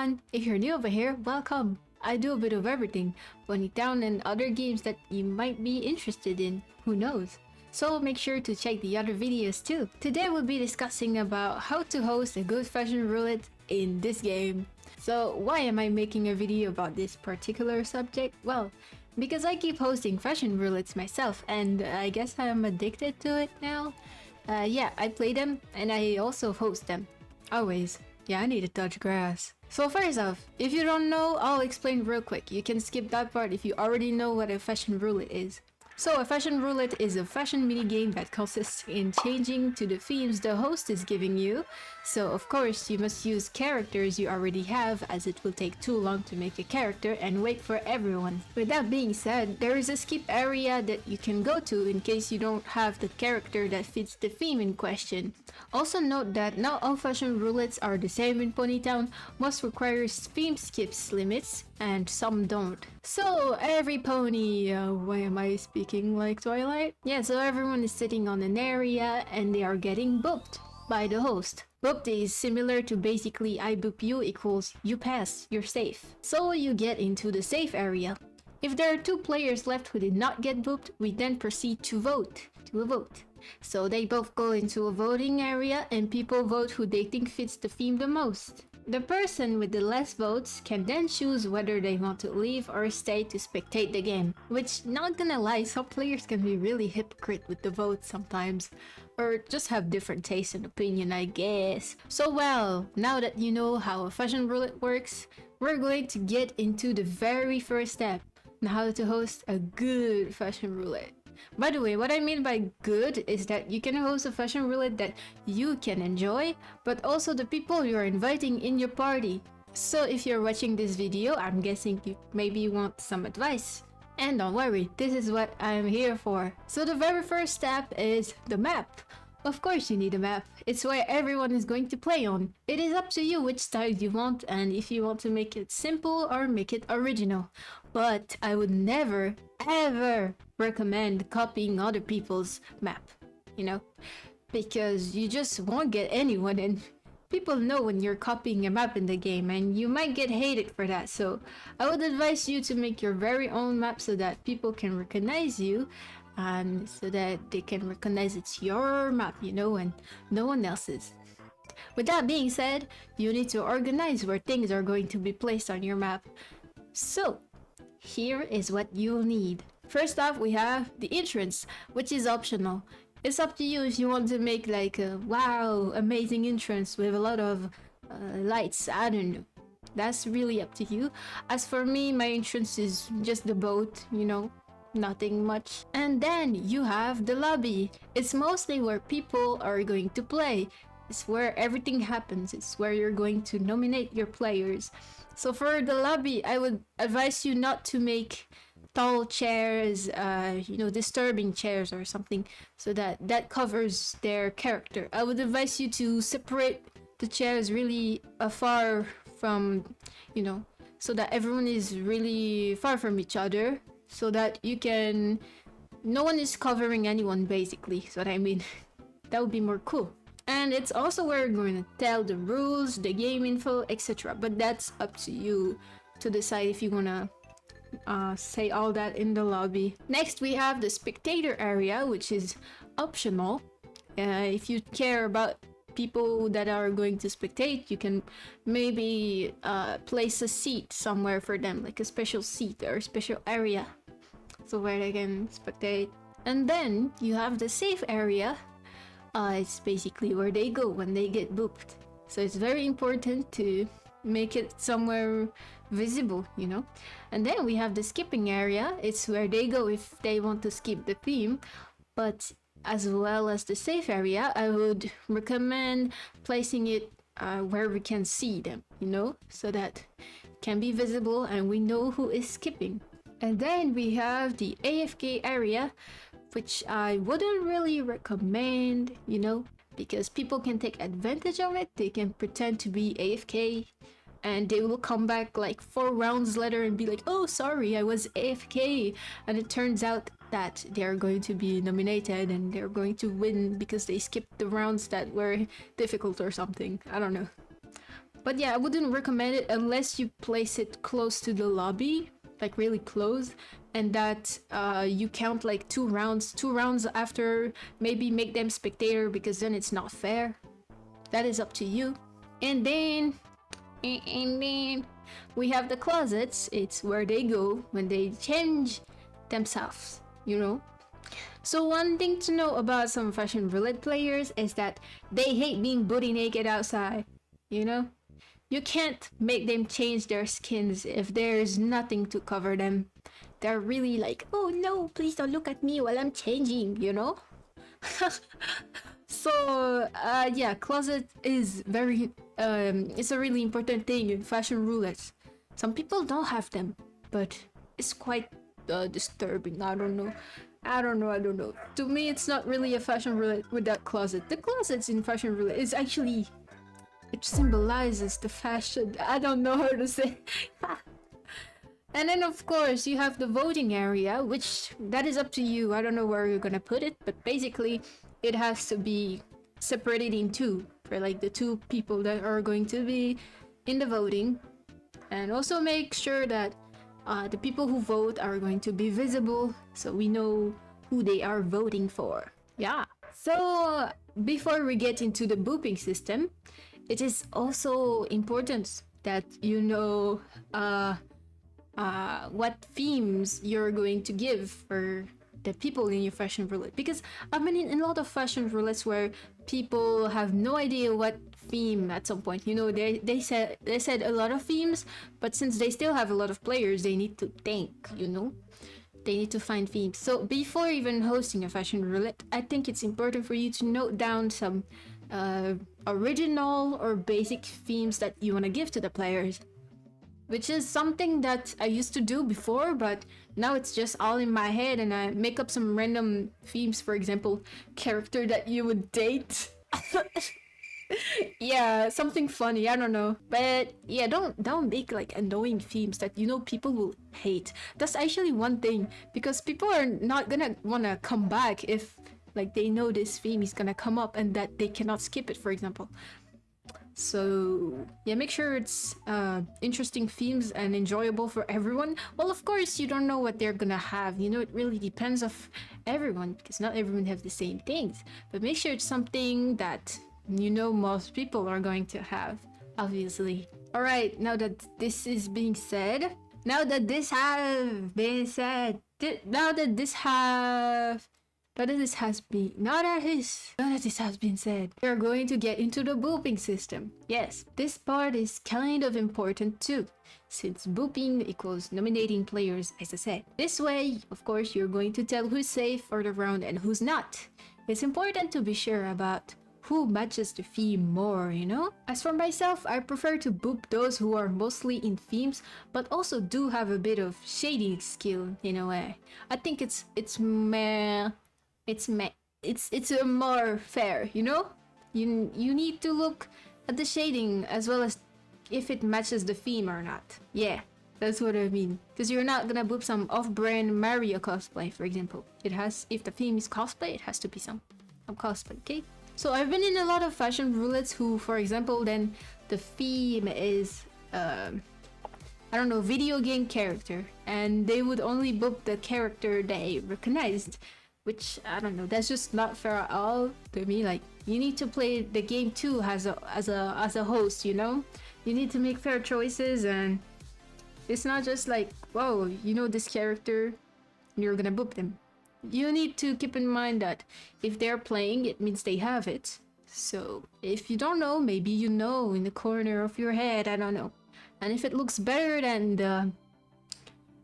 everyone! If you're new over here, welcome! I do a bit of everything, Ponytown and other games that you might be interested in, who knows? So make sure to check the other videos too. Today we'll be discussing about how to host a good fashion roulette in this game. So why am I making a video about this particular subject? Well, because I keep hosting fashion roulettes myself and I guess I'm addicted to it now. Yeah, I play them and I also host them. Always. Yeah, I need to touch grass. So first off, if you don't know, I'll explain real quick. You can skip that part if you already know what a fashion roulette is. So a fashion roulette is a fashion minigame that consists in changing to the themes the host is giving you. So of course you must use characters you already have, as it will take too long to make a character and wait for everyone. With that being said, there is a skip area that you can go to in case you don't have the character that fits the theme in question. Also note that not all fashion roulettes are the same in Ponytown. Most require theme skips limits and some don't. So every pony, why am I speaking like Twilight? Yeah, so everyone is sitting on an area and they are getting booped by the host. Booped is similar to basically I boop you equals you pass, you're safe. So you get into the safe area. If there are two players left who did not get booped, we then proceed to vote. So they both go into a voting area and people vote who they think fits the theme the most. The person with the less votes can then choose whether they want to leave or stay to spectate the game. Which, not gonna lie, some players can be really hypocrite with the votes sometimes. Or just have different taste and opinion, I guess. So well, now that you know how a fashion roulette works, we're going to get into the very first step on how to host a good fashion roulette. By the way, what I mean by good is that you can host a fashion roulette that you can enjoy, but also the people you're inviting in your party. So if you're watching this video, I'm guessing you maybe want some advice. And don't worry, this is what I'm here for. So the very first step is the map. Of course you need a map. It's where everyone is going to play on. It is up to you which style you want and if you want to make it simple or make it original. But I would never, ever recommend copying other people's map, you know? Because you just won't get anyone and people know when you're copying a map in the game and you might get hated for that. So I would advise you to make your very own map so that people can recognize you and so that they can recognize it's your map, you know, and no one else's. With that being said, you need to organize where things are going to be placed on your map. So here is what you'll need. First off, we have the entrance, which is optional. It's up to you if you want to make like a wow, amazing entrance with a lot of lights. I don't know. That's really up to you. As for me, my entrance is just the boat, you know, nothing much. And then you have the lobby. It's mostly where people are going to play. It's where everything happens. It's where you're going to nominate your players. So for the lobby, I would advise you not to make tall chairs, you know, disturbing chairs or something, so that covers their character. I would advise you to separate the chairs really far from, you know, so that everyone is really far from each other, so that you can, no one is covering anyone basically, so what I mean. That would be more cool. And it's also where you're going to tell the rules, the game info, etc. But that's up to you to decide if you want to say all that in the lobby. Next, we have the spectator area, which is optional. If you care about people that are going to spectate, you can maybe place a seat somewhere for them, like a special seat or a special area, so where they can spectate. And then you have the safe area. It's basically where they go when they get booped. So it's very important to make it somewhere visible, you know. And then we have the skipping area. It's where they go if they want to skip the theme. But as well as the safe area, I would recommend placing it where we can see them, you know, so that it can be visible and we know who is skipping. And then we have the AFK area, which I wouldn't really recommend, you know, because people can take advantage of it. They can pretend to be AFK and they will come back like 4 rounds later and be like, oh sorry, I was AFK, and it turns out that they're going to be nominated and they're going to win because they skipped the rounds that were difficult or something. I don't know. But yeah, I wouldn't recommend it unless you place it close to the lobby, like really close, and that you count like 2 rounds after, maybe make them spectator, because then it's not fair. That is up to you. And then we have the closets. It's where they go when they change themselves, you know. So one thing to know about some Fashion Roulette players is that they hate being booty naked outside, you know. You can't make them change their skins if there's nothing to cover them. They're really like, oh no, please don't look at me while I'm changing, you know? So, yeah, closet is it's a really important thing in Fashion Roulette. Some people don't have them, but it's quite disturbing. I don't know. To me, it's not really a Fashion Roulette without closet. The closets in Fashion Roulette is actually, it symbolizes the fashion. I don't know how to say. And then of course you have the voting area, which that is up to you. I don't know where you're gonna put it, but basically it has to be separated in two for like the two people that are going to be in the voting. And also make sure that the people who vote are going to be visible, so we know who they are voting for. Yeah. So before we get into the booping system, it is also important that you know what themes you're going to give for the people in your Fashion Roulette, because I've been in a lot of Fashion Roulettes where people have no idea what theme at some point. You know, they said a lot of themes, but since they still have a lot of players, they need to think, you know. They need to find themes. So before even hosting a Fashion Roulette, I think it's important for you to note down some original or basic themes that you want to give to the players, which is something that I used to do before, but now it's just all in my head, and I make up some random themes. For example, character that you would date. Yeah, something funny, I don't know. But yeah, don't make like annoying themes that you know people will hate. That's actually one thing, because people are not gonna wanna come back if like they know this theme is gonna come up and that they cannot skip it, for example. So yeah, make sure it's interesting themes and enjoyable for everyone. Well, of course you don't know what they're gonna have, you know, it really depends of everyone, because not everyone have the same things. But make sure it's something that you know most people are going to have, obviously. All right, now that this is being said, now that this has been said, we're going to get into the booping system. Yes, this part is kind of important too, since booping equals nominating players, as I said. This way, of course, you're going to tell who's safe for the round and who's not. It's important to be sure about who matches the theme more, you know? As for myself, I prefer to boop those who are mostly in themes, but also do have a bit of shading skill in a way. I think it's more fair, you know? You need to look at the shading as well as if it matches the theme or not. Yeah, that's what I mean. Because you're not gonna boop some off-brand Mario cosplay, for example. If the theme is cosplay, it has to be some cosplay, okay? So I've been in a lot of Fashion Roulettes who, for example, then the theme is I don't know, video game character, and they would only book the character they recognized, which I don't know, that's just not fair at all to me. Like, you need to play the game too as a host, you know? You need to make fair choices, and it's not just like, whoa, you know this character, you're gonna book them. You need to keep in mind that if they're playing, it means they have it. So if you don't know, maybe you know in the corner of your head, I don't know. And if it looks better than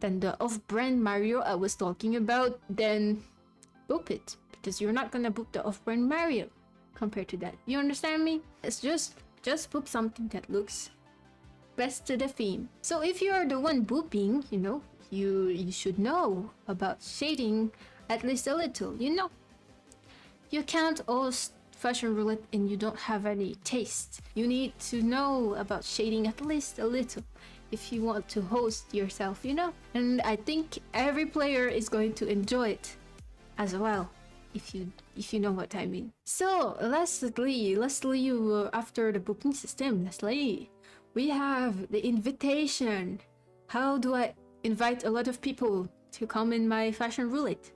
the off-brand Mario I was talking about, then book it, because you're not gonna book the off-brand Mario compared to that. You understand me? It's just book something that looks best to the theme. So if you're the one booping, you know, you should know about shading at least a little, you know. You can't host Fashion Roulette and you don't have any taste. You need to know about shading at least a little if you want to host yourself, you know. And I think every player is going to enjoy it as well. if you know what I mean. So lastly, after the booking system, Leslie, we have the invitation. How do I invite a lot of people to come in my fashion roulette?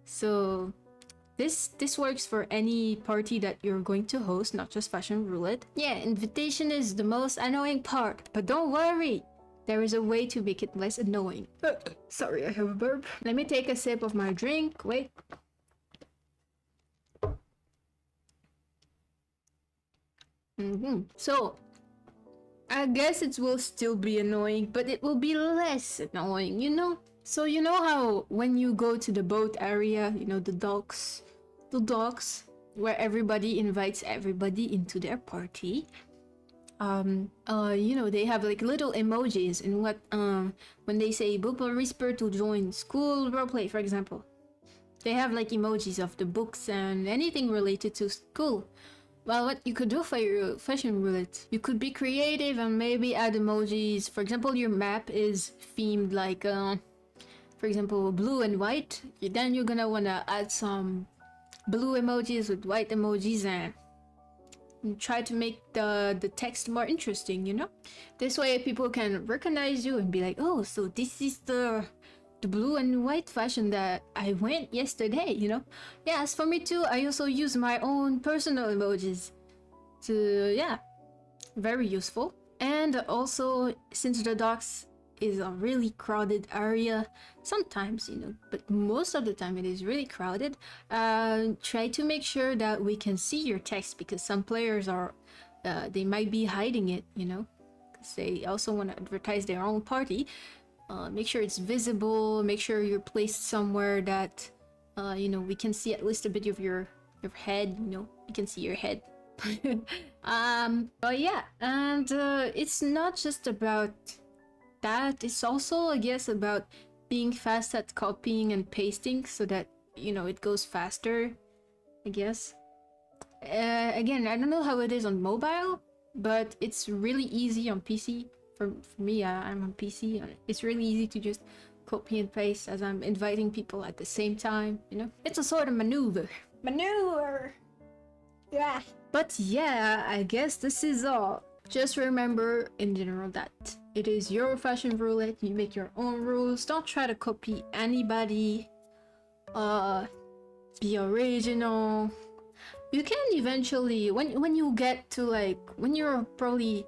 So this works for any party that you're going to host, not just fashion roulette. Yeah, invitation is the most annoying part, but don't worry. There is a way to make it less annoying. Sorry, I have a burp. Let me take a sip of my drink. Wait. So, I guess it will still be annoying, but it will be less annoying, you know? So you know how when you go to the boat area, you know, the docks, where everybody invites everybody into their party. You know, they have like little emojis in what when they say book or whisper to join school roleplay, for example. They have like emojis of the books and anything related to school. Well, what you could do for your fashion roulette, you could be creative and maybe add emojis. For example, your map is themed like, for example, blue and white. Then you're gonna wanna add some blue emojis with white emojis and try to make the text more interesting, you know? This way people can recognize you and be like, oh, so this is the blue and white fashion that I went yesterday, you know? Yeah, as for me too, I also use my own personal emojis to, yeah, very useful. And also, since the docks is a really crowded area, sometimes, you know, but most of the time it is really crowded, try to make sure that we can see your text, because some players are, they might be hiding it, you know, because they also want to advertise their own party. Make sure it's visible, make sure you're placed somewhere that, you know, we can see at least a bit of your head, you know, we can see your head. But yeah, and it's not just about that, it's also, I guess, about being fast at copying and pasting so that, you know, it goes faster, I guess. Again, I don't know how it is on mobile, but it's really easy on PC. For me, I'm on PC. It's really easy to just copy and paste as I'm inviting people at the same time, you know? It's a sort of maneuver. Yeah. But yeah, I guess this is all. Just remember in general that it is your fashion roulette. You make your own rules. Don't try to copy anybody. Be original. You can eventually, when you get to like, when you're probably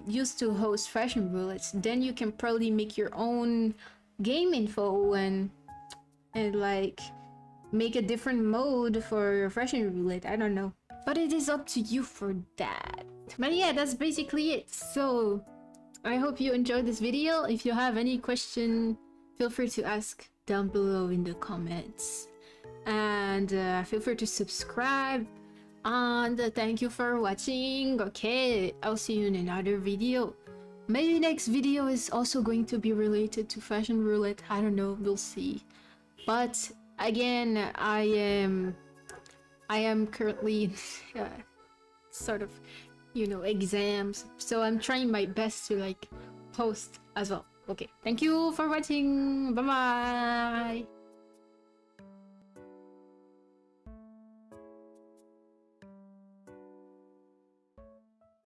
used to host fashion roulettes, then you can probably make your own game info and like make a different mode for your fashion roulette. I don't know, but it is up to you for that. But yeah, that's basically it. So I hope you enjoyed this video. If you have any question, feel free to ask down below in the comments, and feel free to subscribe. And thank you for watching. Okay, I'll see you in another video. Maybe next video is also going to be related to fashion roulette. I don't know, we'll see. But again, I am currently sort of, you know, exams, so I'm trying my best to like post as well. Okay, thank you for watching. Bye bye.